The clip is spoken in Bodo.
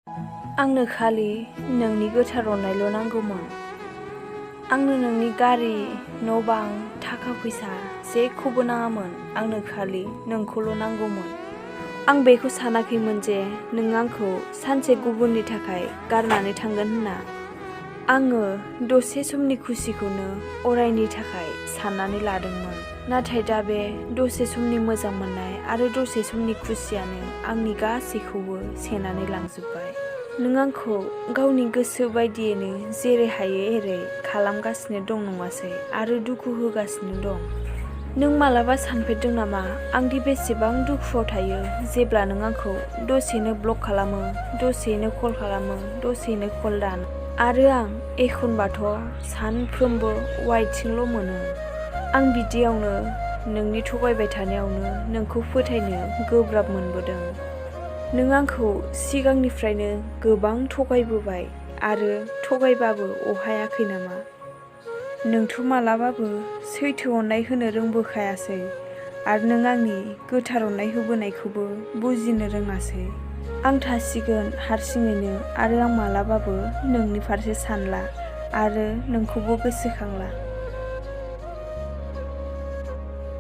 आंनो खालि नोंनि गोथार अननायल' नांगौमोन। आंनो नोंनि गारि, न' बां, थाखा फैसा जेखौबो नाङामोन। आंनो खालि नोंखौल' नांगौमोन। आं बेखौ सानाखैमोन जे नों आंखौ सानसे गुबुननि थाखाय गारनानै थांगोन होनना। आङो दसे समनि खुसिखौनो अरायनि थाखाय साननानै लादोंमोन। नाथाय दा बे दसे समनि मोजां मोननाय आरो दसे समनि खुसियानो आंनि गासैखौबो सेनानै लांजोब्बाय। नों आंखौ गावनि गोसो बायदियैनो जेरै हायो एरै खालामगासिनो दं नङासै आरो दुखु होगासिनो दं। नों मालाबा सानफेरदों नामा आंदि बेसेबां दुखुआव थायो जेब्ला नों आंखौ दसेनो ब्लक खालामो, दसेनो कल खालामो, दसेनो कल दानो आरो आं एखनबाथ' सानफ्रोमबो वाइटिंल' मोनो। आं बिदियावनो नोंनि थगायबाय थानायावनो नोंखौ फोथायनो गोब्राब मोनबोदों। नों आंखौ सिगांनिफ्रायनो गोबां थगायबोबाय आरो थगायबाबो अहायाखै नामा? नोंथ' मालाबाबो सैथो अननाय होनो रोंबोखायासै आरो नों आंनि गोथार अननाय होबोनायखौबो बुजिनो रोङासै। आं थासिगोन हारसिङैनो आरो आं मालाबाबो नोंनि फारसे सानला आरो नोंखौबो गोसोखांला।